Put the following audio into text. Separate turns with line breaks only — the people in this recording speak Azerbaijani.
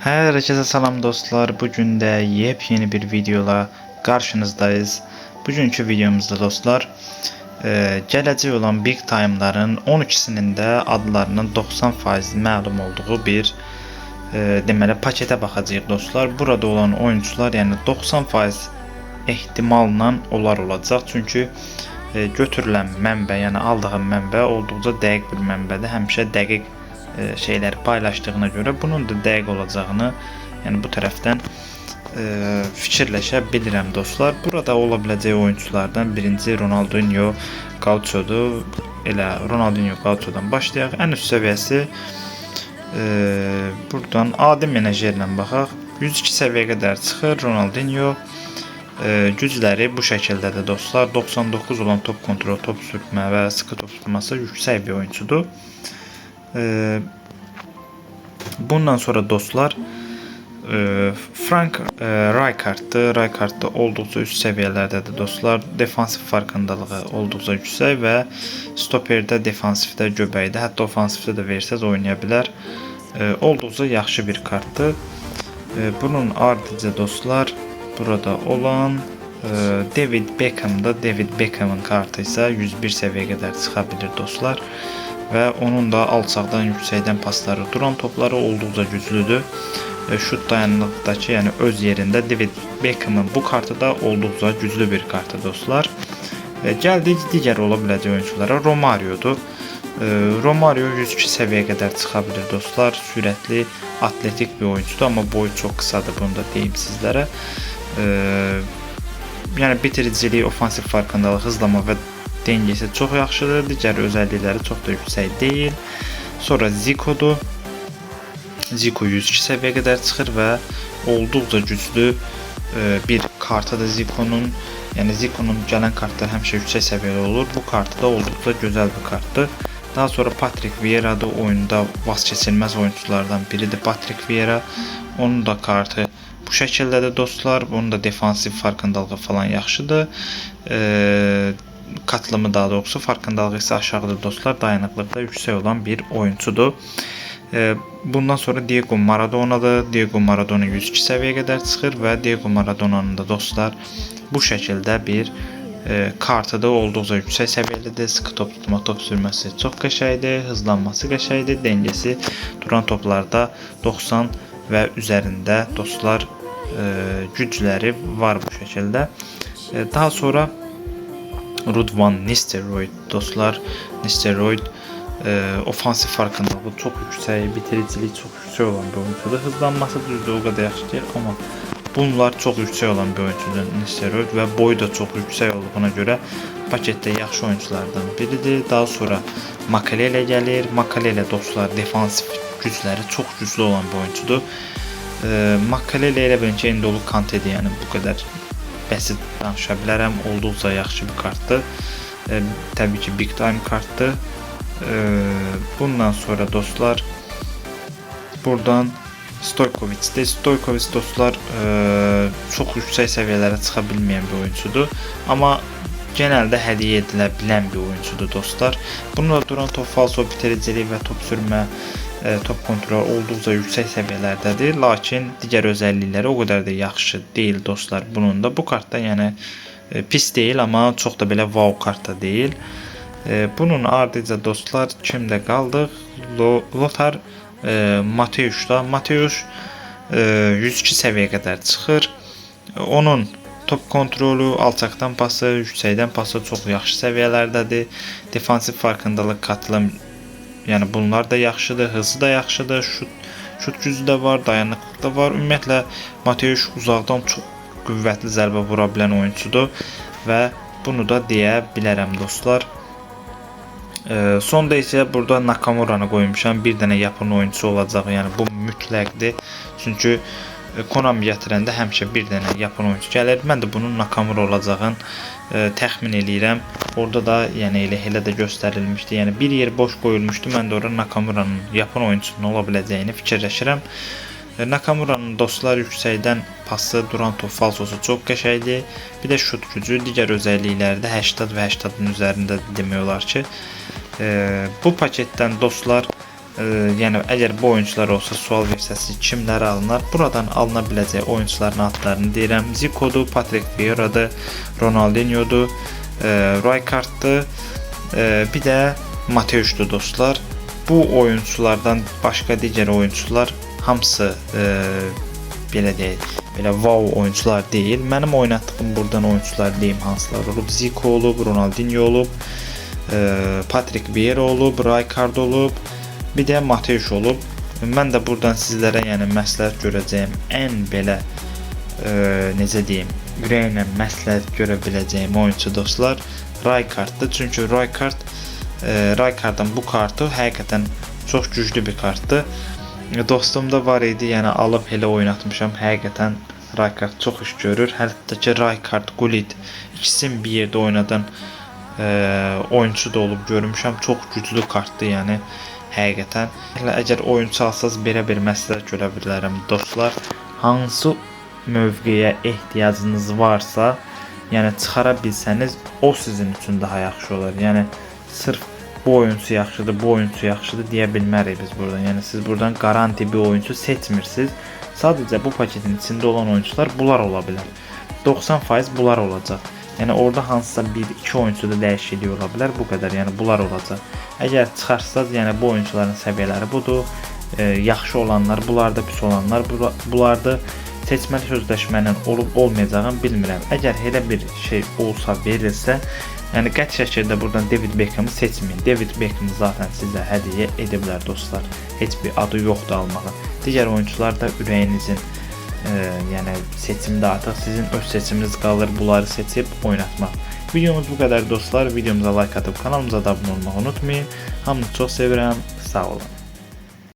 Herkese salam dostlar. Bugün de yepyeni bir videola karşınızdayız. Bugünkü videomuzda dostlar gələcək olan Big Time'ların 12'sinin de adlarının 90% məlum olduğu bir deməli paketə baxacağıq dostlar. Burada olan oyuncular yəni 90% ehtimalla onlar olacaq. Çünki götürülən mənbə, yəni aldığım mənbə olduqca dəqiq bir mənbədir. Həmişə dəqiq şeyləri paylaşdığına görə bunun da dəqiq olacağını, yəni bu tərəfdən fikirləşə bilirəm dostlar. Burada ola biləcək oyunculardan birinci Ronaldinho Gaucho'dur. Elə Ronaldinho Gaucho'dan başlayaq. Ən üst səviyyəsi buradan adi menajerlə baxaq. 102 səviyyəyə qədər çıxır Ronaldinho. Gücləri bu şəkildədir dostlar. 99 olan top kontrol, top sürtmə və sıxı top tutması yüksək bir oyuncudur. Bundan sonra dostlar Frank Rijkaard'dır. Rijkaard da olduqca üst səviyyələrdədir dostlar. Defansif farkındalığı olduqca yüksək və stoperdə, defansifdə, göbəkdə, hətta ofansifdə də versəz oynaya bilər. Olduqca yaxşı bir kartdır. Bunun ardıcı dostlar burada olan David Beckham'da. David Beckham'ın kartı isə 101 səviyyəyə qədər çıxa bilir dostlar. Və onun da alçaqdan yüksəkdən pasları, duran topları olduqca güclüdür. Şut dayanıqdakı, yəni öz yerində David Beckham'ın bu kartı da olduqca güclü bir kartı dostlar. Gəldik digər ola biləcək oyunculara. Romario'dur. Romario 102 səviyyəyə qədər çıxa bilir dostlar. Sürətli, atletik bir oyuncudur, amma boyu çox qısadır, bunu da deyim sizlərə. Yəni bitiriciliyi, ofansif farkındalığı, hızlama və dengesi çox yaxşıdır. Digər özəllikləri çox da yüksək deyil. Sonra Zico'dur. Zico 102 səviyyəyə qədər çıxır və olduqca güclü bir kartıdır Zico'nun. Yəni Zico'nun gələn kartlar həmişə yüksək səviyyəli olur. Bu kartı da olduqca gözəl bir kartdır. Daha sonra Patrick Vieira'da oyunda vazkeçilməz oyunculardan biridir Patrick Vieira. Onun da kartı bu şəkildədir dostlar. Bunun da defansif farkındalığı falan yaxşıdır. Katılımı daha doğrusu, farkındalığı ise aşağıdır dostlar. Dayanıklığı da yüksək olan bir oyuncudur. Bundan sonra Diego Maradona'dır. Diego Maradona 102 səviyyəyə qədər çıxır və Diego Maradona'nın da dostlar bu şəkildə bir kartıdır. Olduqca yüksək səviyyəlidir. Sıxı top tutma, top sürməsi çox qəşəngdir. Hızlanması qəşəngdir. Dengesi duran toplarda 90 və üzərində dostlar gücləri var bu şəkildə. Daha sonra Ruud van Nistelrooy dostlar. Nistelrooy ofansif farkındalığı çox yüksək, bitiriciliyi çox yüksək olan bir oyuncudur. Hızlanması düzdür, o qədər yaxşı deyil, amma bunlar çox yüksək olan bir oyuncudur Nistelrooy və boyu da çox yüksək olduğuna görə paketdə yaxşı oyunculardan biridir. Daha sonra Makelele gəlir. Makelele dostlar defansif gücləri çox güclü olan bir oyuncudur. Makelele ilə bence N'Golo Kante'dir, yəni bu qədər bəsit danışa bilərəm. Olduqca yaxşı bir kartdır. Təbii ki Big Time kartdır. Bundan sonra dostlar buradan Stojkovic'dir. Stojkovic dostlar çox yüksək səviyyələrə çıxa bilməyən bir oyuncudur. Amma genelde hədiyyə edilə bilən bir oyuncudur dostlar. Bununla duran top, falso bitiriciliyi və top sürmə, top kontrol olduqca yüksək səviyyələrdədir. Lakin digər özəllikləri o qədər də yaxşı deyil dostlar. Bunun da bu kartda yəni pis deyil, amma çox da belə wow kartda deyil. Bunun ardıca dostlar kimdə qaldıq? Lothar Matthäus'da. Matthäus 102 səviyyəyə qədər çıxır. Onun top kontrolü, alçaqdan pası, yüksəkdən pası çox yaxşı səviyyələrdədir. Defansif farkındalıq, katılım, yəni bunlar da yaxşıdır. Hızı da yaxşıdır. Şut gücü də var, dayanıqlıq da var. Ümumiyyətlə Matthäus uzaqdan çox qüvvətli zərbə vura bilən oyuncudur və bunu da deyə bilərəm dostlar. Sonda isə burada Nakamura'nı qoymuşam. Bir dənə Yapon oyuncusu olacaq. Yəni bu mütləqdir. Çünki Konami gətirəndə həmişə bir dənə Yapon oyuncusu gəlir. Mən də bunun Nakamura olacağını təxmin eləyirəm. Orada da yəni elə də göstərilmişdi. Yəni bir yer boş qoyulmuşdu. Mən də ora Nakamura'nın Yapon oyuncusunun ola biləcəyini fikirləşirəm. Nakamura'nın dostlar yüksəkdən pası, duran top falsosu çox qəşəngdir. Bir də şut gücü, digər özəllikləri də 80 və 80-ın üzərində demək olar ki. Bu paketdən dostlar Yəni əgər bu oyuncular olsa sual versəsi kimləri alınır? Buradan alına biləcək oyuncuların adlarını deyirəm. Zico'dur, Patrick Vieira'dır, Ronaldinho'dur, Rijkaard'dır, bir də Mateus'dur dostlar. Bu oyunculardan başqa digər oyuncular hamısı belə deyək, belə wow oyuncular deyil. Mənim oynatdığım buradan oyuncular deyim hansılar olub. Zico olub, Ronaldinho olub, Patrick Vieira olub, Rijkaard olub, bir də Mateus olub. Mən də buradan sizlərə yəni məsləhət görəcəyim ən belə necə deyim, ürəklə məsləhət görə biləcəyim oyuncu dostlar Rijkaarddır. Çünki Rijkaardın bu kartı həqiqətən çox güclü bir kartdır. Dostumda var idi, yəni alıb elə oynatmışam. Həqiqətən Rijkaard çox iş görür. Hətta ki Rijkaard, Gullit ikisini bir yerdə oynadan oyuncu da olub görmüşəm. Çox güclü kartdır, yəni həqiqətən. Əgər oyuncu alsaz belə bir məsləhət görə bilərəm dostlar. Hansı mövqeyə ehtiyacınız varsa, yəni çıxara bilsəniz o sizin üçün daha yaxşı olar. Yəni sırf bu oyuncu yaxşıdır, bu oyuncu yaxşıdır deyə bilmərik biz buradan. Yəni siz buradan garanti bir oyuncu seçmirsiniz. Sadəcə bu paketin içində olan oyuncular bunlar ola bilər. 90% bunlar olacaq. Yəni orada hansısa 1-2 oyuncuda dəyişiklik ola bilər, bu qədər. Yəni bunlar olacaq. Əgər çıxarsaz, yəni bu oyuncuların səviyyələri budur. Yaxşı olanlar bulardır, pis olanlar bulardır. Seçməli sözləşmənin olub olmayacağını bilmirəm. Əgər elə bir şey olsa, verilsə, yəni qəti şəkildə buradan David Beckham'ı seçməyin. David Beckham zaten sizə hədiyyə ediblər dostlar. Heç bir adı yoxdur almağa. Digər oyuncular da ürəyinizin yəni seçimdə artıq sizin öz seçiminiz qalır. Bunları seçib oynatmaq. Videomuz bu qədər dostlar. Videomuza like atıb kanalımıza da abunə olmağı unutmayın. Hamınızı çox sevirəm. Sağ olun.